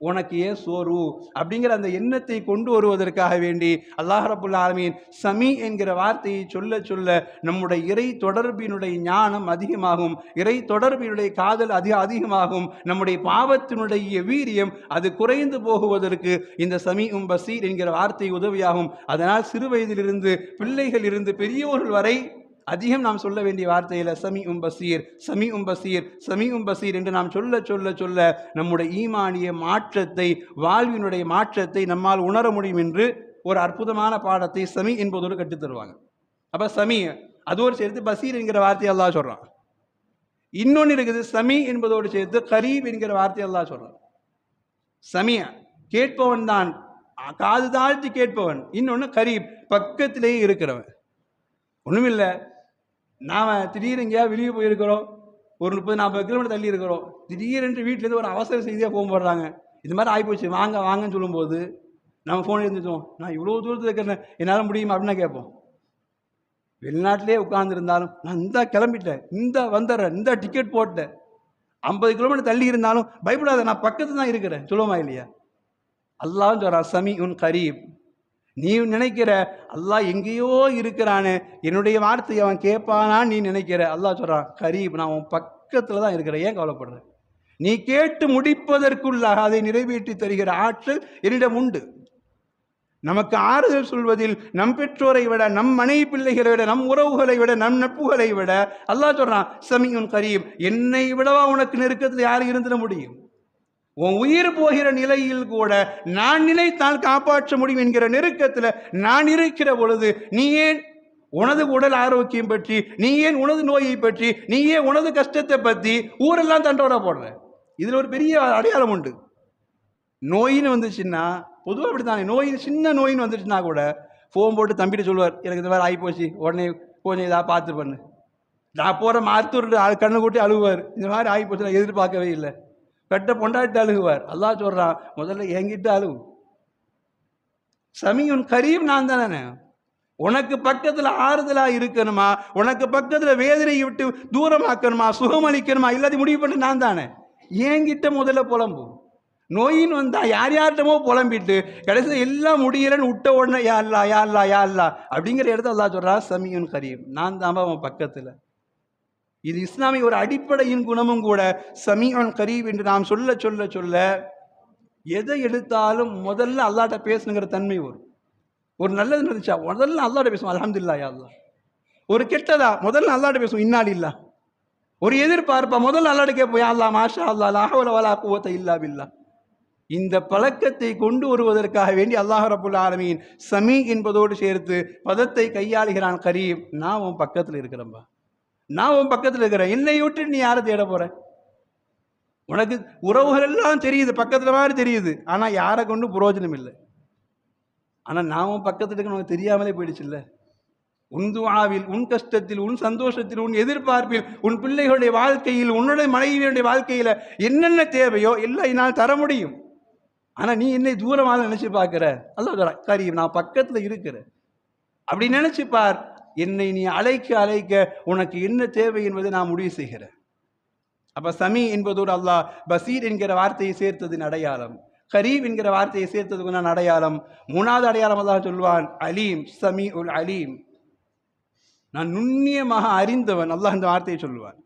உனக்கு ஏன் சோர்வு அப்படிங்கிற அந்த எண்ணத்தை கொண்டு வருவதற்காக வேண்டி அல்லாஹ் ரப்புல் ஆலமீன் சமீ என்கிற வார்த்தையை சொல்ல சொல்ல நம்முடைய இறை தொடர்பினுடைய ஞானம் அதிகமாகும், இறை தொடர்பினுடைய காதல் அதிகமாகும், நம்முடைய பாவத்தினுடைய வீரியம் அது குறைந்து போகுவதற்கு இந்த சமீஉம் பசீர் என்கிற வார்த்தை உதவியாகும். அதனால் சிறு வயதிலிருந்து பிள்ளைகள் இருந்து பெரியோர்கள் வரை அதிகம் நாம் சொல்ல வேண்டிய வார்த்தையில் சமீஉம் பசீர், சமீஉம் பசீர், சமீஉம் பசீர் என்று நாம் சொல்ல சொல்ல சொல்ல நம்முடைய ஈமானிய மாற்றத்தை, வாழ்வினுடைய மாற்றத்தை நம்மால் உணர முடியும் என்று ஒரு அற்புதமான பாடத்தை சமீ என்பதோடு கற்றுத்தருவாங்க. அப்போ சமீ அதோடு சேர்த்து பசீர் என்கிற வார்த்தையை அல்லாஹ் சொல்கிறான். இன்னொன்று இருக்குது, சமீ என்பதோடு சேர்த்து கரீப் என்கிற வார்த்தையை அல்லாஹ் சொல்கிறான். சமீ கேட்பவன் தான், காது தாழ்த்தி கேட்பவன். இன்னொன்று கரீப் பக்கத்திலேயே இருக்கிறவன். ஒன்றுமில்லை, நாம் திடீர் எங்கேயா வெளியே போயிருக்கிறோம், ஒரு 30-40 கிலோமீட்டர் தள்ளி இருக்கிறோம், திடீரென்று வீட்டிலேருந்து ஒரு அவசர செய்தியாக ஃபோன் போடுறாங்க, இது மாதிரி ஆகிப்போச்சு வாங்க வாங்கன்னு சொல்லும்போது நம்ம ஃபோன் இருந்துட்டோம், நான் இவ்வளோ தூரத்தில் இருக்கிறேன் என்னால் முடியுமா அப்படின்னு கேட்போம். வெளிநாட்டிலே உட்கார்ந்துருந்தாலும் நான் இந்த கிளம்பிட்டேன், இந்த வந்துடுறேன், இந்த டிக்கெட் போட்டேன், 50 கிலோமீட்டர் தள்ளி இருந்தாலும் பயப்படாத நான் பக்கத்தில் தான் இருக்கிறேன் சொல்லுமா இல்லையா? அல்லாஹ் சொல்கிறான் சமீஉன் கரீப். நீ நினைக்கிற அல்லாஹ் எங்கேயோ இருக்கிறானே, என்னுடைய வார்த்தையை அவன் கேட்பானான்னு நீ நினைக்கிற. அல்லாஹ் சொல்கிறான் கரீப், நான் உன் பக்கத்தில் தான் இருக்கிறேன், ஏன் கவலைப்படுற? நீ கேட்டு முடிப்பதற்குள்ளாக அதை நிறைவேற்றி தருகிற ஆற்றல் என்னிடம் உண்டு. நமக்கு ஆறுதல் சொல்வதில் நம் பெற்றோரை விட, நம் மனைவி பிள்ளைகளை விட, நம் உறவுகளை விட, நம் நட்புகளை விட அல்லாஹ் சொல்கிறான் சமீஉன் கரீப். என்னை விடவா உனக்கு நெருக்கத்தில் யாரும் இருந்துட முடியும்? உன் உயிர் போகிற நிலையில் கூட நான் நினைத்தால் காப்பாற்ற முடியும் என்கிற நெருக்கத்தில் நான் இருக்கிற பொழுது நீ ஏன் உனது உடல் ஆரோக்கியம் பற்றி, நீ ஏன் உனது நோயை பற்றி, நீ ஏன் உனது கஷ்டத்தை பற்றி ஊரெல்லாம் தண்டோட போடுற? இதில் ஒரு பெரிய அடையாளம் உண்டு. நோயின்னு வந்துச்சுன்னா பொதுவாக அப்படி தானே, நோயின் சின்ன நோயின்னு வந்துச்சுன்னா கூட ஃபோன் போட்டு தம்பிட்டு சொல்லுவார், எனக்கு இந்த மாதிரி ஆகிப்போச்சு, உடனே கொஞ்சம் இதாக பார்த்து பண்ணு. நான் போகிற மருத்துவர் கண்ணு கூட்டி அழுவார், இந்த மாதிரி ஆகிப்போச்சு நான் எதிர்பார்க்கவே இல்லை. பெட்ட பொண்டாட்டி அழுகுவார். அல்லாஹ் சொல்றான் முதல்ல என்கிட்ட அழுவு. சமீஉன் கரீப் நான் தானே, உனக்கு பக்கத்தில் ஆறுதலா இருக்கணுமா, உனக்கு பக்கத்தில் வேதனையை விட்டு தூரமாக்கணுமா, சுகமளிக்கணுமா, இல்லாத முடிவு பண்ணி நான் தானே. என்கிட்ட முதல்ல புலம்பு. நோயின்னு வந்தா யார் யார்கிட்டமோ புலம்பிட்டு கடைசியில் எல்லாம் முடியலன்னு விட்ட உடனே யா அல்லா யா அல்லா யா அல்லா அப்படிங்கிற இடத்த அல்லாஹ் சொல்றா சமீஉன் கரீப், நான் தான் அவன் பக்கத்தில். இது இஸ்லாமிய ஒரு அடிப்படையின் குணமும் கூட. சமீஉன் கரீப் என்று நாம் சொல்ல சொல்ல சொல்ல எதை எடுத்தாலும் முதல்ல அல்லாஹ்ட்ட பேசணுங்கிற தன்மை வரும். ஒரு நல்லது நடந்துச்சா முதல்ல அல்லாஹ்ட்ட பேசுவோம், அல்ஹம்துலில்லாஹ் யா அல்லாஹ். ஒரு கெட்டதா முதல்ல அல்லாஹ்ட்ட பேசுவோம், இன்னா லில்லாஹ். ஒரு எதிர்பார்ப்பா முதல்ல அல்லாஹ்ட்ட கேட்போம், யா அல்லாஹ் மாஷா அல்லாஹ் லா ஹவ்ல வலா குவத்த இல்லா பில்லாஹ். இந்த பழக்கத்தை கொண்டு வருவதற்காக வேண்டி அல்லாஹ் ரப்புல் ஆலமீன் சமீ என்பதோடு சேர்த்து பதத்தை கையாளுகிறான். கரீப், நான் உன் பக்கத்தில் இருக்கிறேன்பா, நான் உன் பக்கத்தில் இருக்கிறேன், என்னை விட்டு நீ யாரை தேட போற? உனக்கு உறவுகள் எல்லாம் தெரியுது, பக்கத்தில் மாதிரி தெரியுது, ஆனால் யாரை கொண்டு பிரயோஜனம் இல்லை. ஆனால் நான் உன் பக்கத்தில் இருக்க உனக்கு தெரியாமலே போயிடுச்சு இல்லை. உன் துஆவில், உன் கஷ்டத்தில், உன் சந்தோஷத்தில், உன் எதிர்பார்ப்பில், உன் பிள்ளைகளுடைய வாழ்க்கையில், உன்னுடைய மனைவியுடைய வாழ்க்கையில் என்னென்ன தேவையோ எல்லாம் என்னால் தர முடியும். ஆனால் நீ என்னை தூரமாக நினைச்சு பார்க்கிற. அல்லாஹ் கரீம், நான் பக்கத்தில் இருக்கிறேன் அப்படி நினைச்சு பார். என்னை நீ அழைக்க அழைக்க உனக்கு என்ன தேவை என்பதை நான் முடிவு செய்கிறேன். அப்ப சமி என்பதோடு அல்லாஹ் பசீர் என்கிற வார்த்தையை சேர்த்ததின் அடையாளம், கரீம் என்கிற வார்த்தையை சேர்த்ததுக்கு நான் அடையாளம். மூணாவது அடையாளம் அல்லாஹ் சொல்வான் அலீம், சமீ உல் அலீம், நான் நுண்ணியமாக அறிந்தவன். அல்லாஹ் இந்த வார்த்தையை சொல்லுவான்.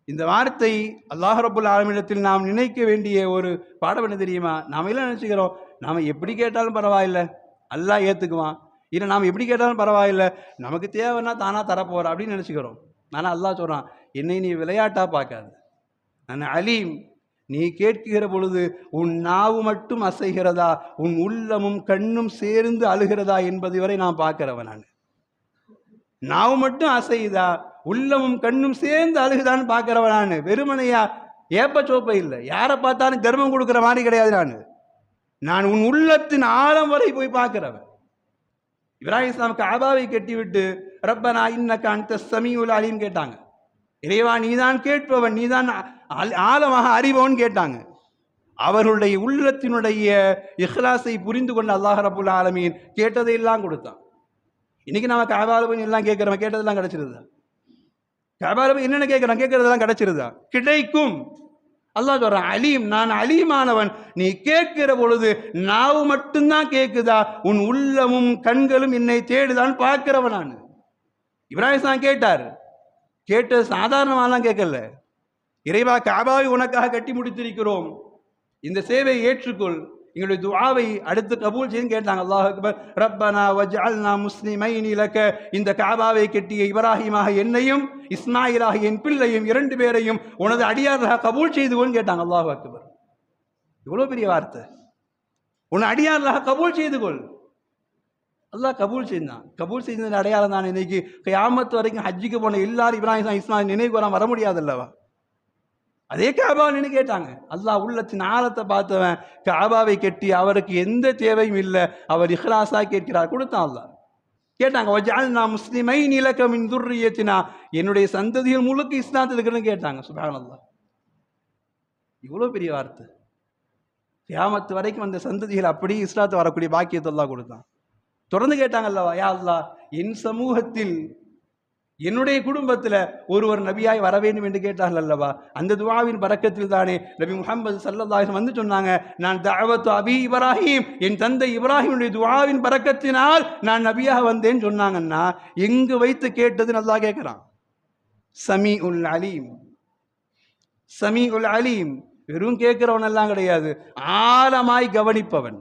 இந்த வார்த்தை அல்லாஹ் ரப்புல் ஆலமீனிடத்தில் நாம் நினைக்க வேண்டிய ஒரு பாடம் என்ன தெரியுமா? நாம எல்லாம் நினைச்சுக்கிறோம், நாம எப்படி கேட்டாலும் பரவாயில்லை, அல்லாஹ் ஏத்துக்குவான். இல்லை நாம் எப்படி கேட்டாலும் பரவாயில்லை, நமக்கு தேவைன்னா தானா தரப்போற அப்படின்னு நினைச்சுக்கிறோம். ஆனால் அல்லாஹ் சொல்றான், என்னை நீ விளையாட்டா பார்க்காது, நான் அலீம். நீ கேட்கிற பொழுது உன் நாவு மட்டும் அசைகிறதா, உன் உள்ளமும் கண்ணும் சேர்ந்து அழுகிறதா என்பது வரை நான் பார்க்கிறவன். நான் நாவு மட்டும் அசையுதா, உள்ளமும் கண்ணும் சேர்ந்து அழுகுதான்னு பார்க்கிறவன். நான் வெறுமனையா ஏப்ப சோப்ப இல்லை, யாரை பார்த்தாலும் தர்மம் கொடுக்குற மாதிரி கிடையாது. நான் உன் உள்ளத்தின் ஆழம் வரை போய் பார்க்கிறவன். இப்ராஹிம் இஸ்லாம் காபாவை கட்டிவிட்டு ரப்பனா இன்னக அன்த ஸமீஉல் அலீம் கேட்டாங்க. இறைவா நீதான் கேட்பவன், நீதான் ஆழமாக அறிபவன் கேட்டாங்க. அவர்களுடைய உள்ளத்தினுடைய இஹ்லாஸை புரிந்து கொண்ட அல்லாஹ் ரப்புல் ஆலமீன் கேட்டதையெல்லாம் கொடுத்தான். இன்னைக்கு நம்ம காபால போய் எல்லாம் கேட்கிறோம், கேட்டதெல்லாம் கிடைச்சிருதா? காபால போய் என்னென்ன கேட்கிறோம், கேட்கறதெல்லாம் கிடைச்சிருதா? கிடைக்கும். அல்லாஹ் சொல்றான் அலீம், நான் அலீமானவன். நீ கேட்கிற பொழுது நாவு மட்டும்தான் கேட்குதா, உன் உள்ளமும் கண்களும் என்னை தேடுதான் பார்க்கிறவன். நான் இப்ராஹிம் கேட்டார், கேட்டது சாதாரணமாலாம் கேட்கல. இறைவா காபாவை உனக்காக கட்டி முடித்திருக்கிறோம், இந்த சேவையை ஏற்றுக்கொள், எங்களுடைய துஆவை அடுத்து கபூல் செய்து கேட்டாங்க. அல்லாஹ் அக்பர். ரப்பனா வஜ்அல்னா முஸ்லிமைனி லக, இந்த காபாவை கட்டிய இப்ராஹிமாக என்னையும் இஸ்மாயிலாக என் பிள்ளையும் இரண்டு பேரையும் உனது அடியார்களாக கபூல் செய்து கொள் கேட்டாங்க. அல்லாஹ் அக்பர். இவ்வளவு பெரிய வார்த்தை, உன் அடியார்களாக கபூல் செய்து கொள். அல்லாஹ் கபூல் செய்தான். கபூல் செய்தது அடையாளம் தான். இன்னைக்கு கியாமத் வரைக்கும் ஹஜ்ஜிக்கு போன எல்லாரும் இப்ராஹிம் இஸ்மாயில் நினைவு வர முடியாது அல்லவா? அதே காபான்னு கேட்டாங்க. அல்லாஹ் உள்ளத்தின் ஆழத்தை பார்த்தவன். காபாவை கட்டி அவருக்கு எந்த தேவையும் இல்லை, அவர் இஹ்லாஸா கேட்கிறார், கொடுத்தான். அல்லாஹ் கேட்டாங்க வஜ்அல்னா முஸ்லிமைனி லக மின் துர்ரியத்தினா, என்னுடைய சந்ததிகள் முழுக்க இஸ்லாத்தில் இருக்கிறன்னு கேட்டாங்க. சுப்ஹானல்லாஹ், இவ்வளோ பெரிய வார்த்தை. கியாமத் வரைக்கும் அந்த சந்ததிகள் அப்படியே இஸ்லாத்து வரக்கூடிய பாக்கியத்தை அல்லாஹ் கொடுத்தான். தொடர்ந்து கேட்டாங்க அல்லவா, யா அல்லாஹ் என் சமூகத்தில் என்னுடைய குடும்பத்தில் ஒருவர் நபியாய் வர வேண்டும் என்று கேட்டார்கள் அல்லவா? அந்த துஆவின் பரக்கத்தில் தானே நபி முஹம்மது ஸல்லல்லாஹு அலைஹி வஸல்லம் வந்து சொன்னாங்க, நான் தஅவத்து அபி இப்ராஹிம், என் தந்தை இப்ராஹிமுடைய துஆவின் பரக்கத்தினால் நான் நபியாக வந்தேன்னு சொன்னாங்கன்னா எங்கு வைத்து கேட்டதுன்னு அல்லாஹ் கேட்கிறான். சமீஉல் அலீம், சமீஉல் அலீம். வெறும் கேட்கிறவன் எல்லாம் கிடையாது, ஆழமாய் கவனிப்பவன்.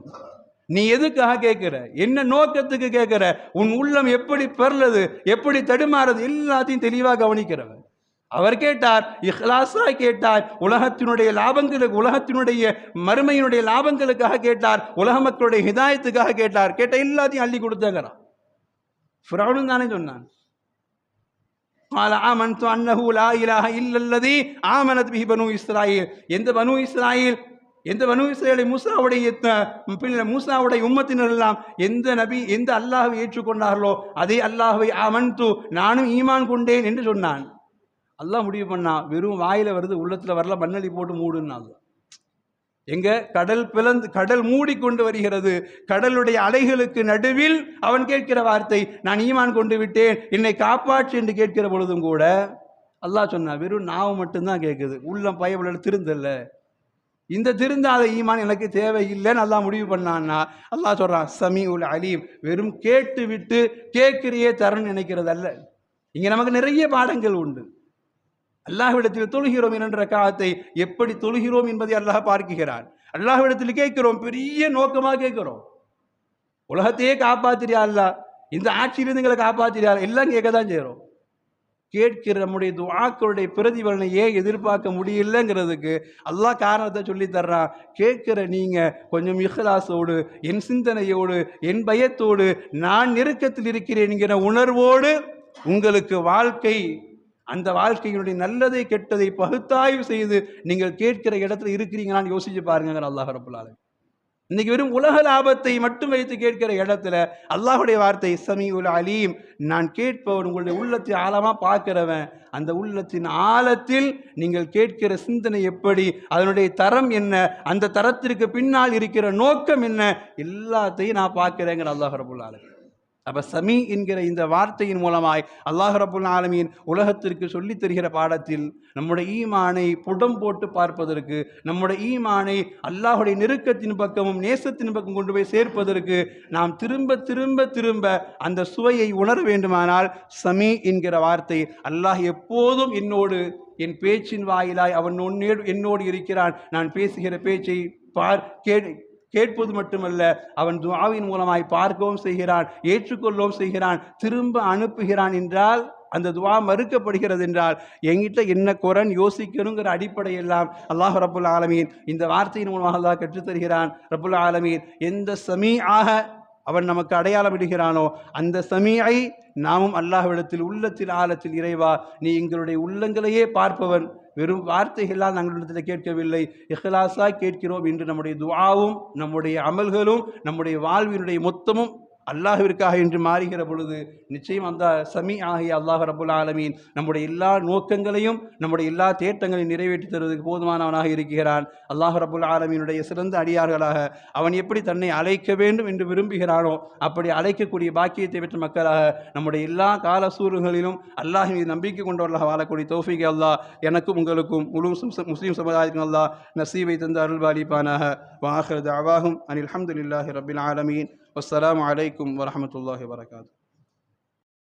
நீ எதுக்காக கேட்கிற, என்ன நோக்கத்துக்கு கேட்கிற, உன் உள்ளம் எப்படி பெறலது, எப்படி தடுமாறது, எல்லாத்தையும் தெளிவாக கவனிக்கிறவன். அவர் கேட்டார், இஹ்லாஸா கேட்டார், உலகத்தினுடைய லாபங்களுக்கு, உலகத்தினுடைய மறுமையினுடைய லாபங்களுக்காக கேட்டார், உலக மக்களுடைய ஹிதாயத்துக்காக கேட்டார். கேட்ட எல்லாத்தையும் அள்ளி கொடுத்தாங்கிறான். ஃபிரௌன் தானே சொன்னான், ஆமன்து அன்னஹு லா இலாஹ இல்லல்லதி ஆமனத் பிஹி பனூ இஸ்ராயீல். எந்த பனூ இஸ்ராயீல், எந்த பனூ இஸ்ராயேலை மூசாவுடைய உம்மத்தினர் எல்லாம் எந்த நபி எந்த அல்லாஹ்வை ஏற்றுக்கொண்டார்களோ அதே அல்லாஹ்வை ஆமன்து, நானும் ஈமான் கொண்டேன் என்று சொன்னான். அல்லாஹ் முடிவு பண்ணா, வெறும் வாயில வருது, உள்ளத்துல வரல, மண்ணலி போட்டு மூடுன்னா. எங்க கடல் பிளந்து, கடல் மூடிக்கொண்டு வருகிறது, கடலுடைய அலைகளுக்கு நடுவில் அவன் கேட்கிற வார்த்தை, நான் ஈமான் கொண்டு விட்டேன், என்னை காப்பாற்று என்று கேட்கிற பொழுதும் கூட அல்லாஹ் சொன்னா, வெறும் நாவு மட்டும்தான் கேட்குது, உள்ளம் பயவுள்ள திருந்தல்ல. இந்த திருந்தாத ஈமான் எனக்கு தேவையில்லைன்னு அல்லாஹ் முடிவு பண்ணான்னா அல்லாஹ் சொல்றான் சமீஉல் அலீம். வெறும் கேட்டு விட்டு கேட்கிறியே தரன்னு நினைக்கிறது அல்ல. இங்க நமக்கு நிறைய பாடங்கள் உண்டு. அல்லாஹ்விடத்தில் தொழுகிறோம் என்ற காலத்தை எப்படி தொழுகிறோம் என்பதை அல்லாஹ் பார்க்கிறான். அல்லாஹ்விடத்தில் கேட்கிறோம், பெரிய நோக்கமாக கேட்கிறோம். உலகத்தையே காப்பாத்திரியா அல்லாஹ், இந்த ஆட்சியிலிருந்து எங்களை காப்பாத்திரியா, எல்லாம் கேட்க தான் செய்கிறோம். கேட்கிற நம்முடைய துஆக்களுடைய பிரதிபலனை ஏன் எதிர்பார்க்க முடியலங்கிறதுக்கு அல்லாஹ் காரணத்தை சொல்லி தர்றான். கேட்கிற நீங்க கொஞ்சம் இஹ்லாஸோடு, என் சிந்தனையோடு, என் பயத்தோடு, நான் நெருக்கத்தில் இருக்கிறேன் என்கிற உணர்வோடு உங்களுக்கு வாழ்க்கை, அந்த வாழ்க்கையினுடைய நல்லதை கெட்டதை பகுத்தாய்வு செய்து நீங்கள் கேட்கிற இடத்துல இருக்கிறீங்களான்னு யோசிச்சு பாருங்க. அல்லாஹ் ரப்பல் ஆலமீன் இன்னைக்கு வெறும் உலக லாபத்தை மட்டும் வைத்து கேட்கிற இடத்துல அல்லாஹுடைய வார்த்தை சமீஉல் அலீம், நான் கேட்பவன், உங்களுடைய உள்ளத்தை ஆழமாக பார்க்கிறவன். அந்த உள்ளத்தின் ஆழத்தில் நீங்கள் கேட்கிற சிந்தனை எப்படி, அதனுடைய தரம் என்ன, அந்த தரத்திற்கு பின்னால் இருக்கிற நோக்கம் என்ன, எல்லாத்தையும் நான் பார்க்கிறேங்கிற அல்லாஹ் ரப்புல் ஆலமீன். அப்போ சமீ என்கிற இந்த வார்த்தையின் மூலமாய் அல்லாஹ் ரப்புல் ஆலமீன் உலகத்திற்கு சொல்லித் தருகிற பாடத்தில் நம்முடைய ஈமானை புடம் போட்டு பார்ப்பதற்கு, நம்முடைய ஈமானை அல்லாஹுடைய நெருக்கத்தின் பக்கமும் நேசத்தின் பக்கம் கொண்டு போய் சேர்ப்பதற்கு நாம் திரும்ப திரும்ப திரும்ப அந்த சுவையை உணர வேண்டுமானால் சமீ என்கிற வார்த்தை, அல்லாஹ் எப்போதும் என்னோடு, என் பேச்சின் வாயிலாய் அவன் என்னோடு இருக்கிறான், நான் பேசுகிற பேச்சை கேட்பது மட்டுமல்ல, அவன் துஆவின் மூலமாய் பார்க்கவும் செய்கிறான், ஏற்றுக்கொள்ளவும் செய்கிறான், திரும்ப அனுப்புகிறான் என்றால், அந்த துஆ மறுக்கப்படுகிறது என்றால் என்கிட்ட என்ன குறைன் யோசிக்கணுங்கிற அடிப்படையெல்லாம் அல்லாஹ் ரப்புல் ஆலமீன் இந்த வார்த்தையின் மூலமாக அல்லாஹ் கற்றுத்தருகிறான். ரப்புல் ஆலமீன் எந்த சமீஆக அவன் நமக்கு அடையாளம் இடுகிறானோ அந்த சமீஐ நாமும் அல்லாஹ்விடத்தில் உள்ளத்தில் ஆழத்தில், இறைவா நீ எங்களுடைய உள்ளங்களையே பார்ப்பவன், வெறும் வார்த்தைகளால் நாங்களிடத்தில் கேட்கவில்லை, இஹ்லாஸா கேட்கிறோம் என்று நம்முடைய துஆவும் நம்முடைய அமல்களும் நம்முடைய வாழ்வினுடைய மொத்தமும் அல்லாஹ்விற்காக என்று மாறுகிற பொழுது நிச்சயம் அந்த சமீ ஆகிய அல்லாஹ் ரப்புல் ஆலமீன் நம்முடைய எல்லா நோக்கங்களையும் நம்முடைய எல்லா தேட்டங்களையும் நிறைவேற்றி தருவதற்கு போதுமானவனாக இருக்கிறான். அல்லாஹ் ரப்புல் ஆலமீனுடைய சிறந்த அடியார்களாக அவன் எப்படி தன்னை அழைக்க வேண்டும் என்று விரும்புகிறானோ அப்படி அழைக்கக்கூடிய பாக்கியத்தை பெற்ற மக்களாக நம்முடைய எல்லா கால சூழல்களிலும் அல்லாஹ் மீது நம்பிக்கை கொண்டவர்களாக வாழக்கூடிய தௌஃபீக் அல்லாஹ் எனக்கும் உங்களுக்கும் முழு முஸ்லீம் சமுதாயத்தின் அல்லாஹ் நசீபை தந்த அருள்பாலிப்பானாக. வஆகிரு தஅவாஹும் அனில் ஹம்துலில்லாஹி ரப்பில் ஆலமீன். வஸ்ஸலாமு அலைக்கும் வரஹ்மத்துல்லாஹி வபரகாத்துஹு.